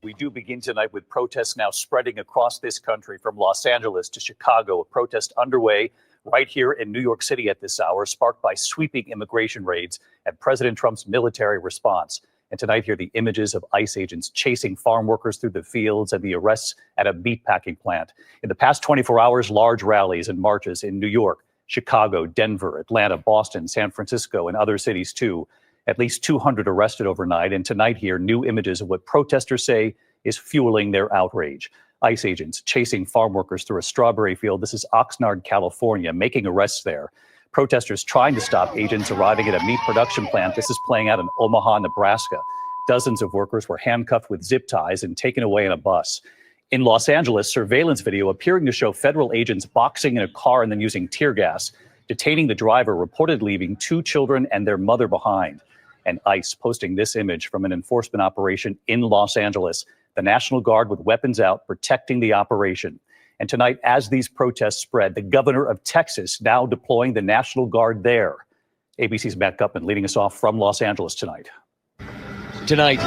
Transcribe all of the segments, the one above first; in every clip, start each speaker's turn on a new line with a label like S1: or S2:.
S1: We do begin tonight with protests now spreading across this country from Los Angeles to Chicago. A protest underway right here in New York City at this hour, sparked by sweeping immigration raids and President Trump's military response. And tonight, here are the images of ICE agents chasing farm workers through the fields and the arrests at a meatpacking plant. In the past 24 hours, large rallies and marches in New York, Chicago, Denver, Atlanta, Boston, San Francisco, and other cities too. At least 200 arrested overnight. And tonight here, new images of what protesters say is fueling their outrage. ICE agents chasing farm workers through a strawberry field. This is Oxnard, California, making arrests there. Protesters trying to stop agents arriving at a meat production plant. This is playing out in Omaha, Nebraska. Dozens of workers were handcuffed with zip ties and taken away in a bus. In Los Angeles, surveillance video appearing to show federal agents boxing in a car and then using tear gas, detaining the driver, reportedly leaving 2 children and their mother behind. And ICE posting this image from an enforcement operation in Los Angeles. The National Guard with weapons out, protecting the operation. And tonight, as these protests spread, the governor of Texas now deploying the National Guard there. ABC's Matt Gutman leading us off from Los Angeles tonight.
S2: Tonight,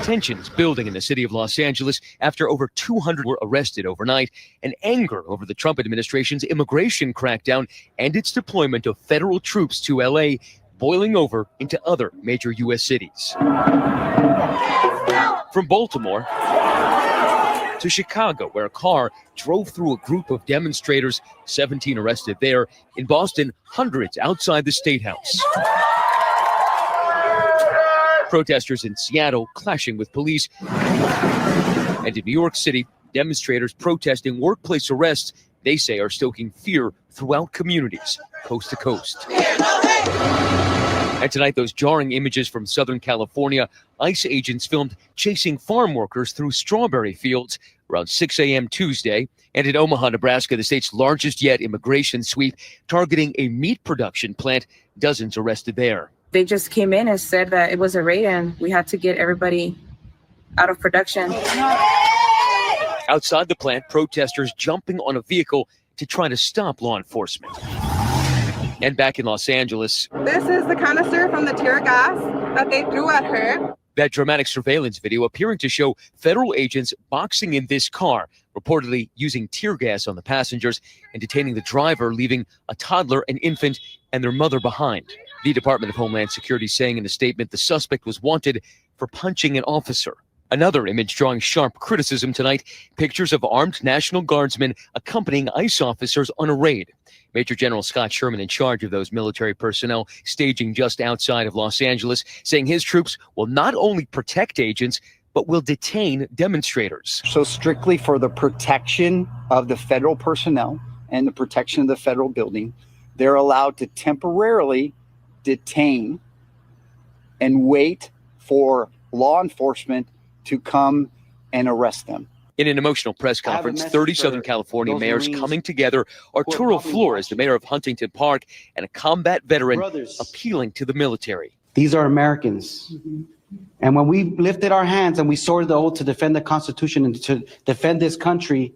S2: tensions building in the city of Los Angeles after over 200 were arrested overnight, and anger over the Trump administration's immigration crackdown and its deployment of federal troops to L.A. boiling over into other major U.S. cities. From Baltimore to Chicago, where a car drove through a group of demonstrators, 17 arrested there. In Boston, hundreds outside the State House. Protesters in Seattle clashing with police. And in New York City, demonstrators protesting workplace arrests they say are stoking fear throughout communities, coast to coast. And tonight, those jarring images from Southern California, ICE agents filmed chasing farm workers through strawberry fields around 6 a.m. Tuesday. And in Omaha, Nebraska, the state's largest yet immigration sweep, targeting a meat production plant, dozens arrested there.
S3: They just came in and said that it was a raid and we had to get everybody out of production.
S2: Outside the plant, protesters jumping on a vehicle to try to stop law enforcement. And back in Los Angeles,
S4: this is the canister from the tear gas that they threw at her.
S2: That dramatic surveillance video appearing to show federal agents boxing in this car, reportedly using tear gas on the passengers and detaining the driver, leaving a toddler, an infant, and their mother behind. The Department of Homeland Security saying in a statement the suspect was wanted for punching an officer. Another image drawing sharp criticism tonight, pictures of armed National Guardsmen accompanying ICE officers on a raid. Major General Scott Sherman, in charge of those military personnel, staging just outside of Los Angeles, saying his troops will not only protect agents, but will detain demonstrators.
S5: So strictly for the protection of the federal personnel and the protection of the federal building, they're allowed to temporarily detain and wait for law enforcement to come and arrest them.
S2: In an emotional press conference, 30 Southern California mayors coming together. Arturo Flores, the mayor of Huntington Park, and a combat veteran appealing to the military.
S6: These are Americans. And when we lifted our hands and we swore the oath to defend the Constitution and to defend this country,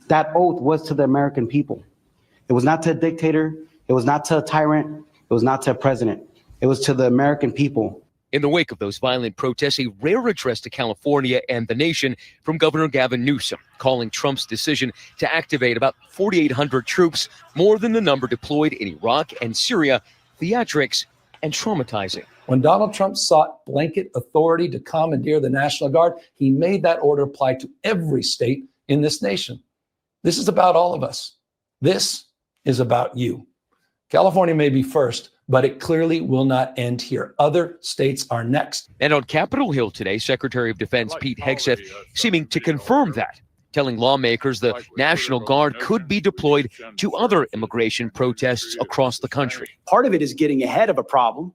S6: that oath was to the American people. It was not to a dictator. It was not to a tyrant. It was not to a president. It was to the American people.
S2: In the wake of those violent protests, a rare address to California and the nation from Governor Gavin Newsom, calling Trump's decision to activate about 4,800 troops, more than the number deployed in Iraq and Syria, theatrics and traumatizing.
S7: When Donald Trump sought blanket authority to commandeer the National Guard, he made that order apply to every state in this nation. This is about all of us. This is about you. California may be first, but it clearly will not end here. Other states are next.
S2: And on Capitol Hill today, Secretary of Defense Pete Hegseth seeming to confirm that, telling lawmakers the National Guard could be deployed to other immigration protests across the country.
S8: Part of it is getting ahead of a problem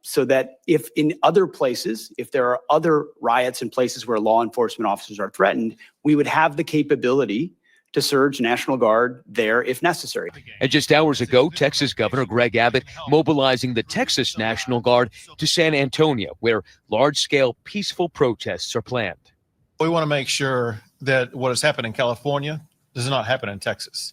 S8: so that if in other places, if there are other riots in places where law enforcement officers are threatened, we would have the capability to surge National Guard there if necessary.
S2: And just hours ago, Texas Governor Greg Abbott mobilizing the Texas National Guard to San Antonio, where large-scale peaceful protests are planned.
S9: We want to make sure that what has happened in California does not happen in Texas.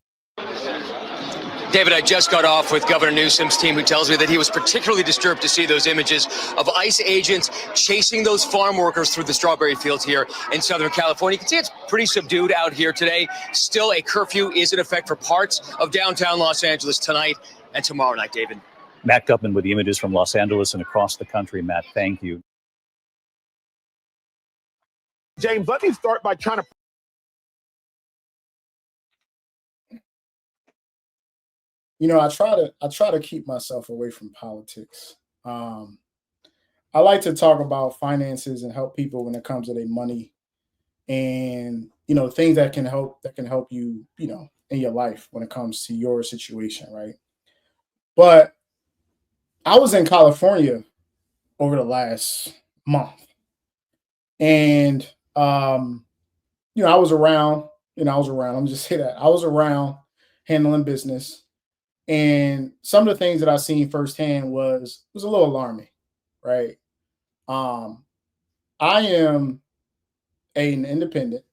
S2: David, I just got off with Governor Newsom's team, who tells me that he was particularly disturbed to see those images of ICE agents chasing those farm workers through the strawberry fields here in Southern California. You can see it's pretty subdued out here today. Still, a curfew is in effect for parts of downtown Los Angeles tonight and tomorrow night, David.
S1: Matt Gutman with the images from Los Angeles and across the country. Matt, thank you.
S9: James, let me start by trying to
S10: I try to keep myself away from politics. I like to talk about finances and help people when it comes to their money, and things that can help you, in your life when it comes to your situation, right? But I was in California over the last month, and I was around. I'm just say that I was around handling business. And some of the things that I seen firsthand was a little alarming, right? I am an independent,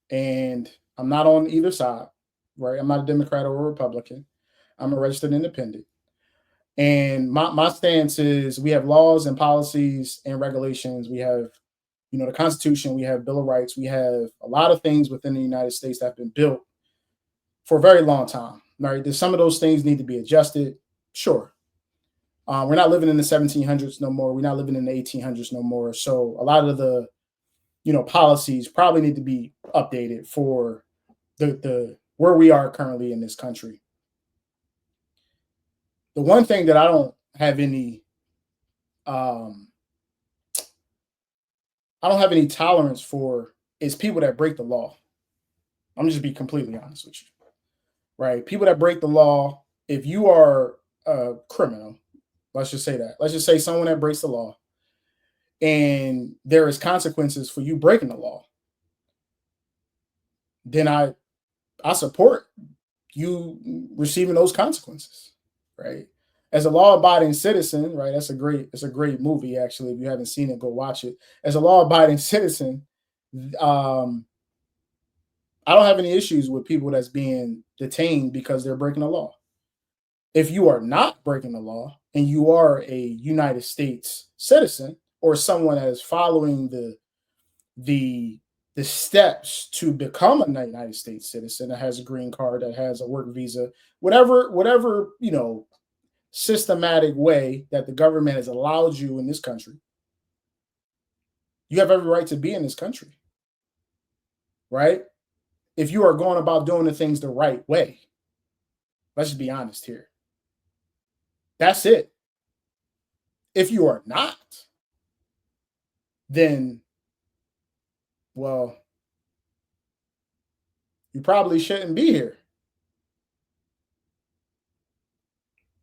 S10: and I'm not on either side, right? I'm not a Democrat or a Republican. I'm a registered independent. And my stance is we have laws and policies and regulations. We have, the Constitution. We have Bill of Rights. We have a lot of things within the United States that have been built for a very long time. Right? Some of those things need to be adjusted. Sure. We're not living in the 1700s no more. We're not living in the 1800s no more. So a lot of the, policies probably need to be updated for the where we are currently in this country. The one thing that I don't have any tolerance for is people that break the law. I'm just be completely honest with you. Right? People that break the law, if you are a criminal, let's just say that. Let's just say someone that breaks the law and there is consequences for you breaking the law, then I support you receiving those consequences, right? As a law-abiding citizen, right? It's a great movie, actually. If you haven't seen it, go watch it. As a law-abiding citizen, I don't have any issues with people that's being detained because they're breaking the law. If you are not breaking the law and you are a United States citizen or someone that is following the steps to become a United States citizen, that has a green card, that has a work visa, whatever, systematic way that the government has allowed you in this country, you have every right to be in this country, right? If you are going about doing the things the right way. Let's just be honest here. That's it. If you are not, then, well, you probably shouldn't be here.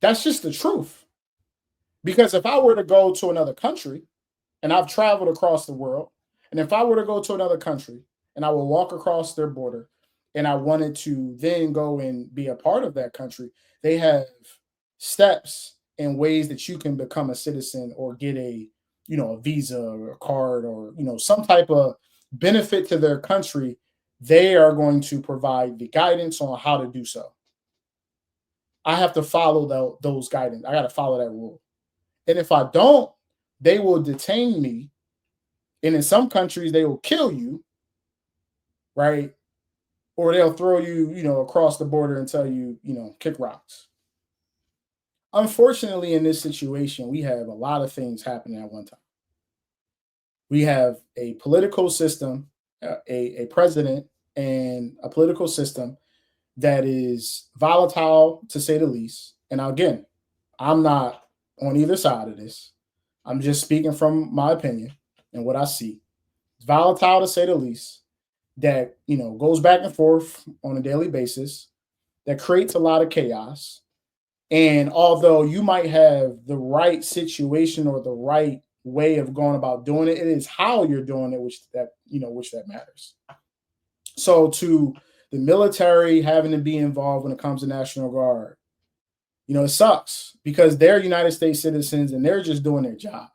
S10: That's just the truth. Because if I were to go to another country, and I've traveled across the world, and if I were to go to another country, and I will walk across their border, and I wanted to then go and be a part of that country, they have steps and ways that you can become a citizen or get a visa or a card or, some type of benefit to their country. They are going to provide the guidance on how to do so. I have to follow those guidance. I got to follow that rule. And if I don't, they will detain me. And in some countries, they will kill you. Right? Or they'll throw you, across the border and tell you, kick rocks. Unfortunately, in this situation, we have a lot of things happening at one time. We have a political system, a president, and a political system that is volatile, to say the least. And again, I'm not on either side of this. I'm just speaking from my opinion and what I see. It's volatile, to say the least. That goes back and forth on a daily basis, that creates a lot of chaos. And although you might have the right situation or the right way of going about doing it, it is how you're doing it which that matters. So to the military having to be involved when it comes to National Guard, it sucks because they're United States citizens and they're just doing their job.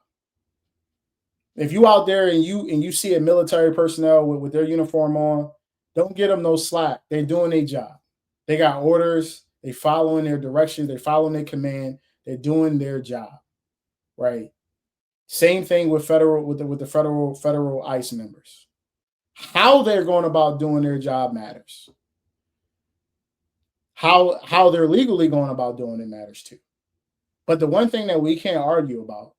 S10: If you out there and you see a military personnel with their uniform on, don't get them no slack. They're doing their job. They got orders. They following their directions. They following their command. They're doing their job, right? Same thing with the federal ICE members. How they're going about doing their job matters. How they're legally going about doing it matters too. But the one thing that we can't argue about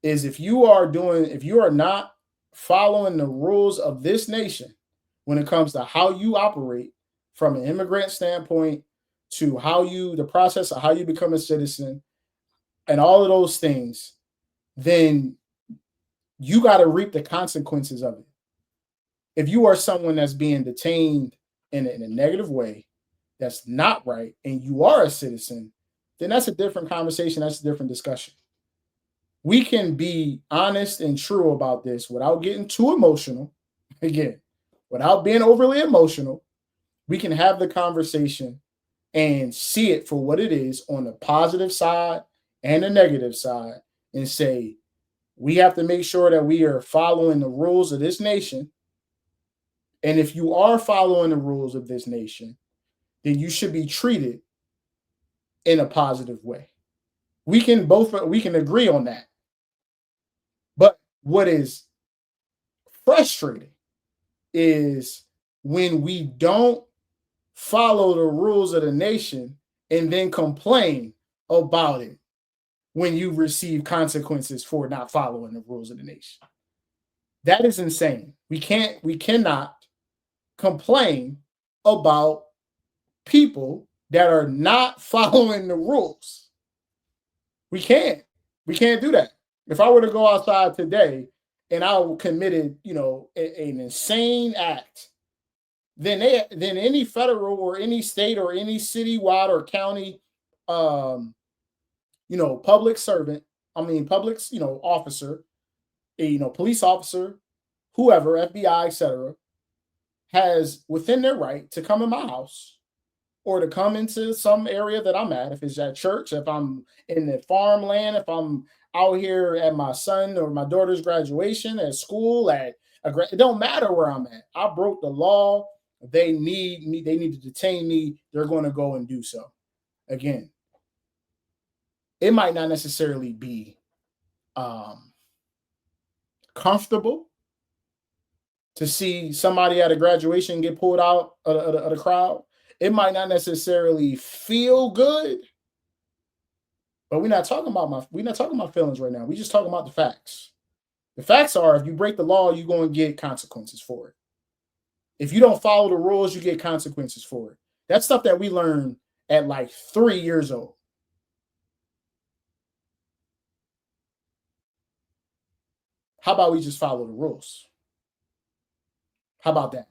S10: is if you are not following the rules of this nation when it comes to how you operate from an immigrant standpoint to the process of how you become a citizen and all of those things, then you got to reap the consequences of it. If you are someone that's being detained in a negative way, that's not right, and you are a citizen, then that's a different conversation. That's a different discussion. We can be honest and true about this without getting too emotional. Again, without being overly emotional, we can have the conversation and see it for what it is on the positive side and the negative side and say, we have to make sure that we are following the rules of this nation. And if you are following the rules of this nation, then you should be treated in a positive way. We can agree on that. But what is frustrating is when we don't follow the rules of the nation and then complain about it when you receive consequences for not following the rules of the nation. That is insane. We cannot complain about people that are not following the rules. We can't do that. If I were to go outside today and I committed, an insane act, then any federal or any state or any citywide or county, public servant, public, officer, police officer, whoever, FBI, etc., has within their right to come in my house or to come into some area that I'm at. If it's at church, if I'm in the farmland, if I'm out here at my son or my daughter's graduation, at school, it don't matter where I'm at. I broke the law. They need me. They need to detain me. They're going to go and do so. Again, it might not necessarily be comfortable to see somebody at a graduation get pulled out of the crowd. It might not necessarily feel good, but we're not talking about feelings right now. We're just talking about the facts. The facts are, if you break the law, you're going to get consequences for it. If you don't follow the rules, you get consequences for it. That's stuff that we learned at like 3 years old. How about we just follow the rules? How about that?